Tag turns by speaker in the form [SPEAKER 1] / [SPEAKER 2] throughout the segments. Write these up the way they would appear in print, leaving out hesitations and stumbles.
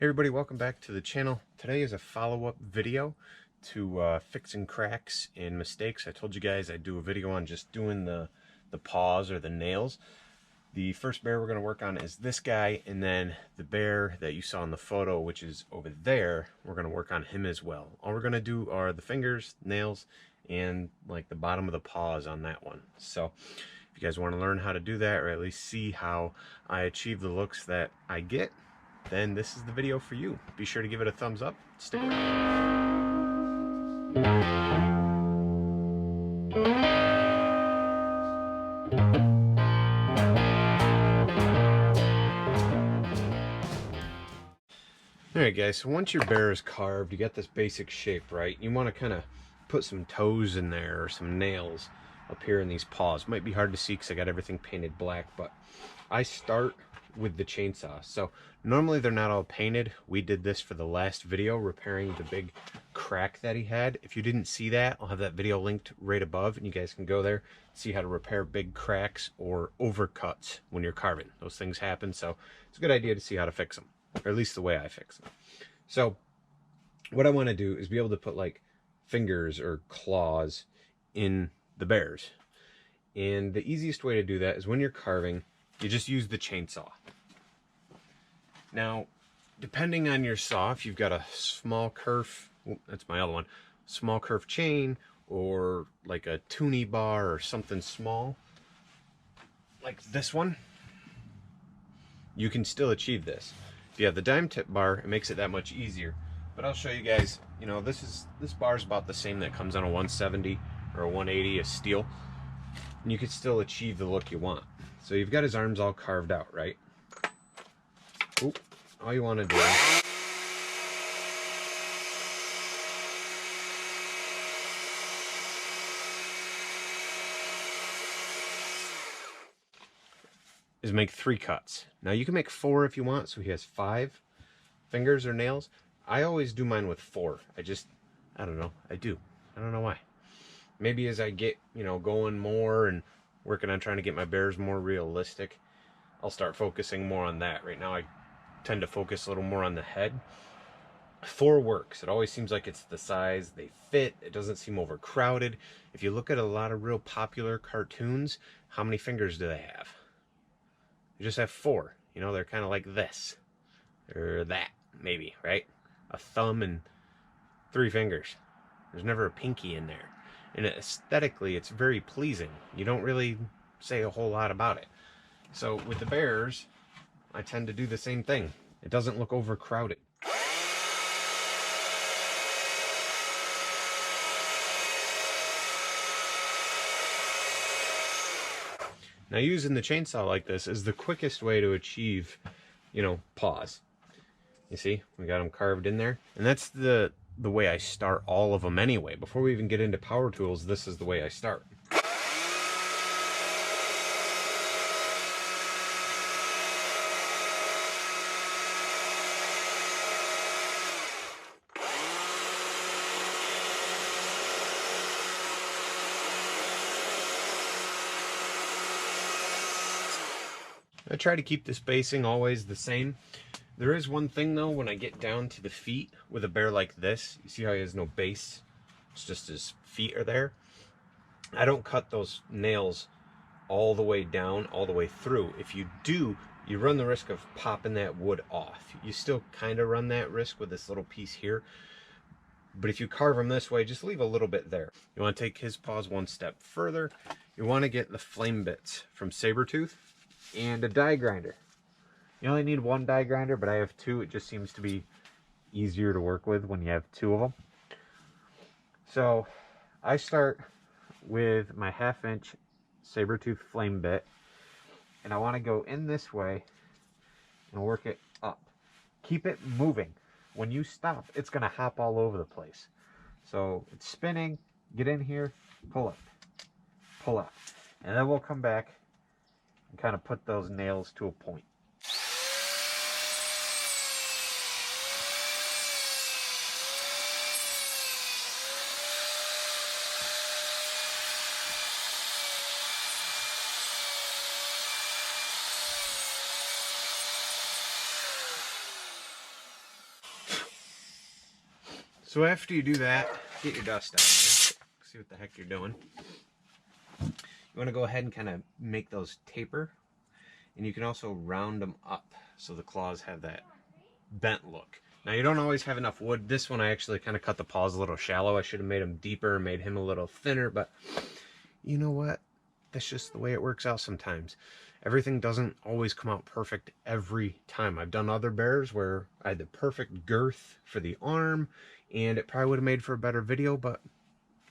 [SPEAKER 1] Hey everybody, welcome back to the channel. Today is a follow-up video to fixing cracks and mistakes. I told you guys I'd do a video on just doing the paws or the nails. The first bear we're going to work on is this guy, and then the bear that you saw in the photo, which is over there, we're going to work on him as well. All we're going to do are the fingers, nails, and like the bottom of the paws on that one. So if you guys want to learn how to do that, or at least see how I achieve the looks that I get, then this is the video for you. Be sure to give it a thumbs up. Stick around. Alright guys, so once your bear is carved, you got this basic shape, right? You want to kind of put some toes in there or some nails up here in these paws. Might be hard to see because I got everything painted black, but I start with the chainsaw. So normally they're not all painted. We did this for the last video, repairing the big crack that he had. If you didn't see that, I'll have that video linked right above, and you guys can go there, see how to repair big cracks or overcuts when you're carving. Those things happen, so it's a good idea to see how to fix them, or at least the way I fix them. So what I want to do is be able to put like fingers or claws in the bears. And the easiest way to do that is when you're carving, you just use the chainsaw. Now, depending on your saw, if you've got a small kerf, that's my other one, small kerf chain, or like a tuning bar or something small, like this one, you can still achieve this. If you have the dime tip bar, it makes it that much easier. But I'll show you guys, you know, this bar is about the same that comes on a 170 or a 180, a steel, and you can still achieve the look you want. So you've got his arms all carved out, right? Oop, all you want to do is make 3 cuts. Now you can make 4 if you want, so he has 5 fingers or nails. I always do mine with 4. I don't know, I don't know why. Maybe as I get, you know, going more and working on trying to get my bears more realistic, I'll start focusing more on that. Right now I tend to focus a little more on the head. 4 works. It always seems like it's the size, they fit, it doesn't seem overcrowded. If you look at a lot of real popular cartoons, how many fingers do they have? They just have 4. You know, they're kind of like this or that, maybe, right? A thumb and 3 fingers. There's never a pinky in there. And aesthetically, it's very pleasing. You don't really say a whole lot about it. So with the bears, I tend to do the same thing. It doesn't look overcrowded. Now using the chainsaw like this is the quickest way to achieve, you know, paws. You see, we got them carved in there. And that's the way I start all of them anyway. Before we even get into power tools, this is the way I start. I try to keep the spacing always the same. There is one thing though, when I get down to the feet with a bear like this, you see how he has no base? It's just his feet are there. I don't cut those nails all the way down, all the way through. If you do, you run the risk of popping that wood off. You still kind of run that risk with this little piece here. But if you carve them this way, just leave a little bit there. You want to take his paws one step further. You want to get the flame bits from Sabretooth and a die grinder. You only need 1 die grinder, but I have 2. It just seems to be easier to work with when you have 2 of them. So I start with my 1/2 inch Sabretooth flame bit, and I want to go in this way and work it up. Keep it moving. When you stop, it's going to hop all over the place. So it's spinning, get in here, pull up. And then we'll come back and kind of put those nails to a point. So after you do that, get your dust out of there. See what the heck you're doing. You want to go ahead and kind of make those taper. And you can also round them up so the claws have that bent look. Now you don't always have enough wood. This one I actually kind of cut the paws a little shallow. I should have made him deeper, made him a little thinner, but you know what? That's just the way it works out sometimes. Everything doesn't always come out perfect every time. I've done other bears where I had the perfect girth for the arm, and it probably would have made for a better video, but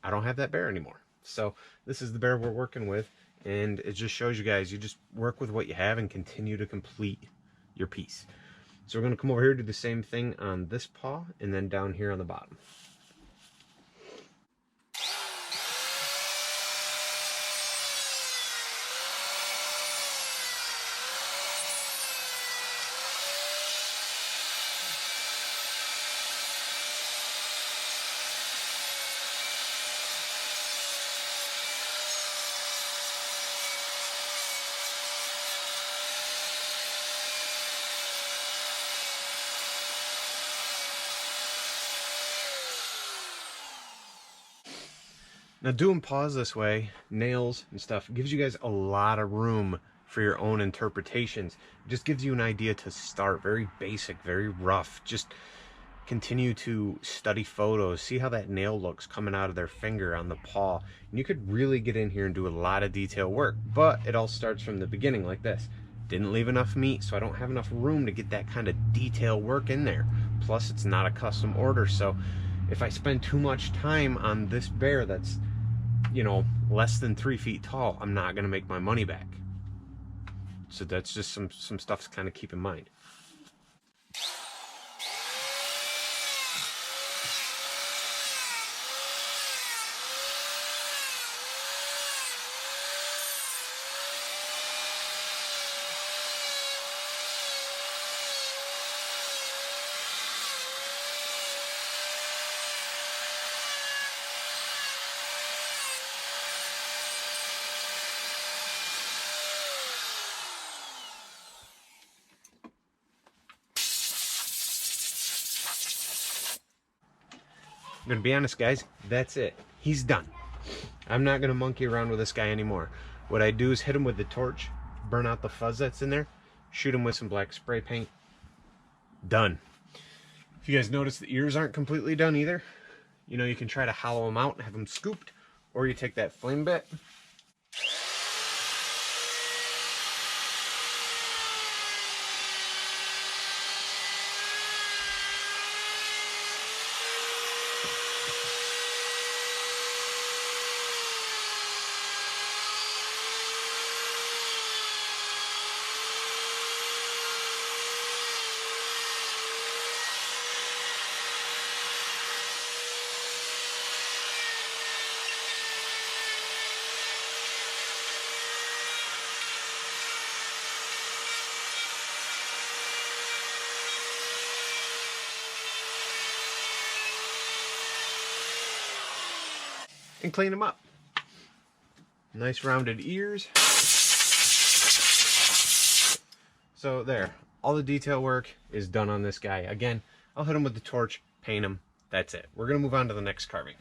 [SPEAKER 1] I don't have that bear anymore. So this is the bear we're working with, and it just shows you guys, you just work with what you have and continue to complete your piece. So we're going to come over here, do the same thing on this paw, and then down here on the bottom. Now doing paws this way, nails and stuff, gives you guys a lot of room for your own interpretations. It just gives you an idea to start. Very basic, very rough. Just continue to study photos, see how that nail looks coming out of their finger on the paw. And you could really get in here and do a lot of detail work, but it all starts from the beginning like this. Didn't leave enough meat, so I don't have enough room to get that kind of detail work in there. Plus it's not a custom order, so if I spend too much time on this bear that's, you know, less than 3 feet tall, I'm not gonna make my money back. So that's just some stuff to kind of keep in mind. I'm gonna be honest, guys, that's it. He's done. I'm not gonna monkey around with this guy anymore. What I do is hit him with the torch, burn out the fuzz that's in there, shoot him with some black spray paint. Done. If you guys notice, the ears aren't completely done either. You know, you can try to hollow them out and have them scooped, or you take that flame bit, and clean them up. Nice rounded ears. So there, all the detail work is done on this guy. Again, I'll hit him with the torch, paint him, that's it. We're gonna move on to the next carving.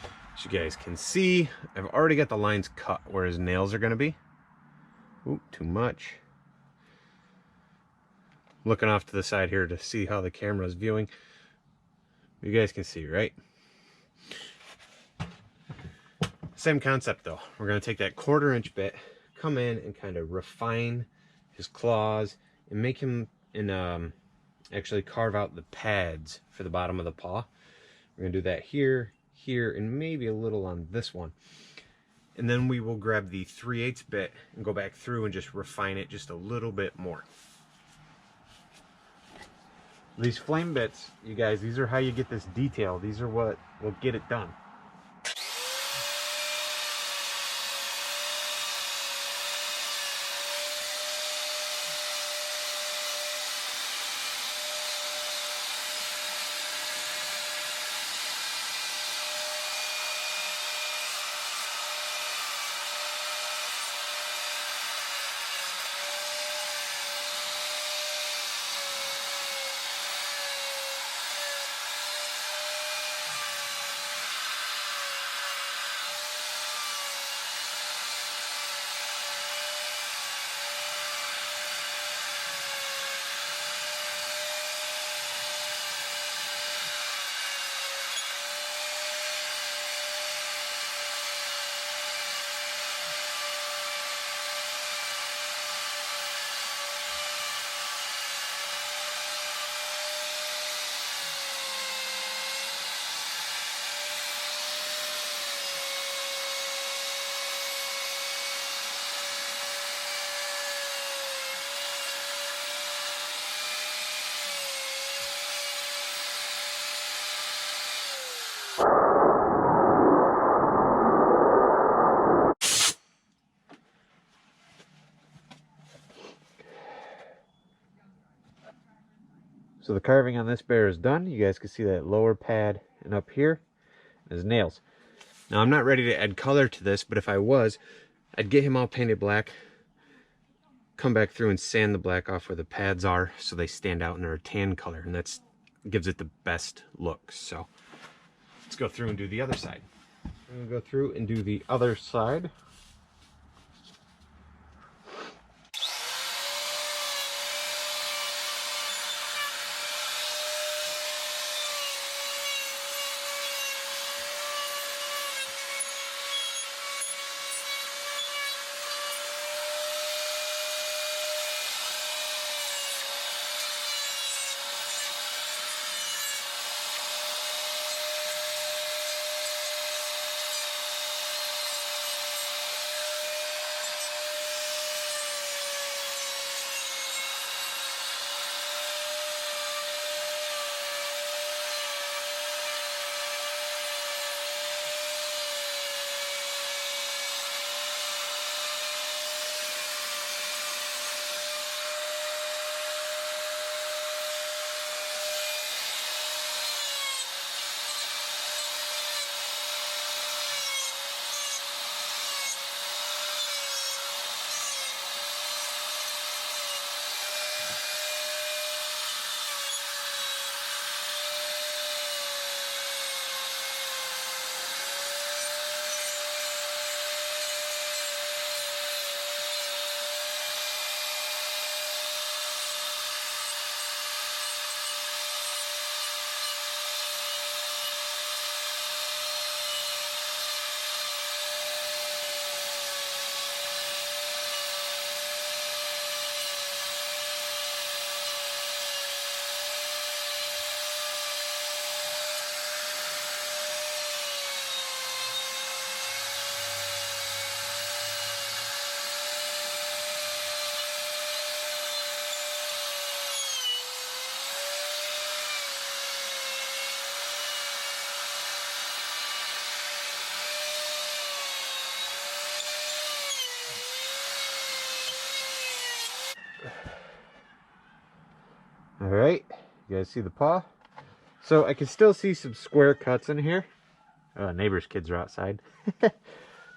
[SPEAKER 1] As you guys can see, I've already got the lines cut where his nails are gonna be. Oop, too much. Looking off to the side here to see how the camera is viewing. You guys can see, right? Same concept though. We're going to take that 1/4 inch bit, come in and kind of refine his claws and make him actually carve out the pads for the bottom of the paw. We're going to do that here, here, and maybe a little on this one. And then we will grab the 3/8 bit and go back through and just refine it just a little bit more. These flame bits, you guys, these are how you get this detail. These are what will get it done. So the carving on this bear is done. You guys can see that lower pad, and up here is nails. Now I'm not ready to add color to this, but if I was, I'd get him all painted black, come back through and sand the black off where the pads are so they stand out and they're a tan color, and that's gives it the best look. So let's go through and do the other side. I'm gonna go through and do the other side. All right, you guys see the paw? So I can still see some square cuts in here. Neighbor's kids are outside. But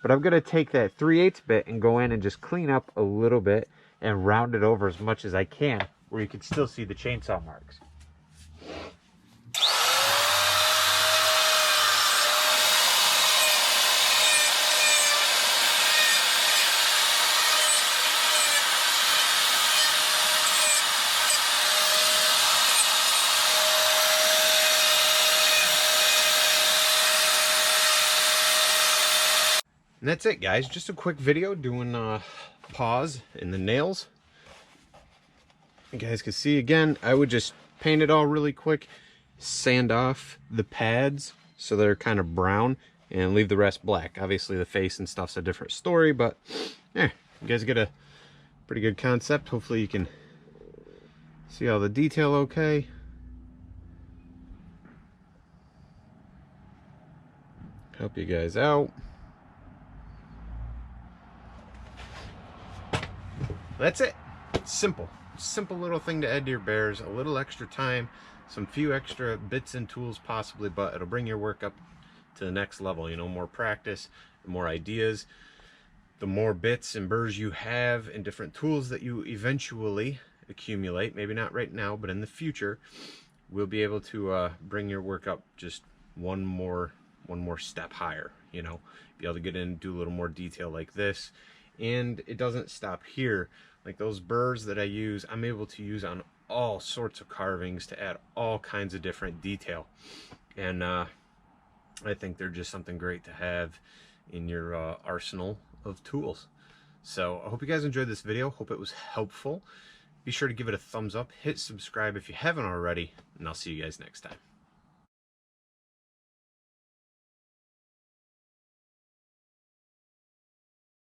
[SPEAKER 1] I'm gonna take that 3/8 bit and go in and just clean up a little bit and round it over as much as I can, where you can still see the chainsaw marks. And that's it, guys. Just a quick video doing paws and the nails. You guys can see again, I would just paint it all really quick, sand off the pads so they're kind of brown, and leave the rest black. Obviously the face and stuff's a different story, but yeah, you guys get a pretty good concept. Hopefully you can see all the detail okay. Help you guys out. That's it. It's simple. Simple little thing to add to your bears. A little extra time, some few extra bits and tools possibly, but it'll bring your work up to the next level. You know, more practice, more ideas. The more bits and burrs you have and different tools that you eventually accumulate, maybe not right now, but in the future, we'll be able to bring your work up just one more step higher. You know, be able to get in and do a little more detail like this. And it doesn't stop here. Like those burrs that I use, I'm able to use on all sorts of carvings to add all kinds of different detail. And I think they're just something great to have in your arsenal of tools. So I hope you guys enjoyed this video. Hope it was helpful. Be sure to give it a thumbs up, hit subscribe if you haven't already, and I'll see you guys next time.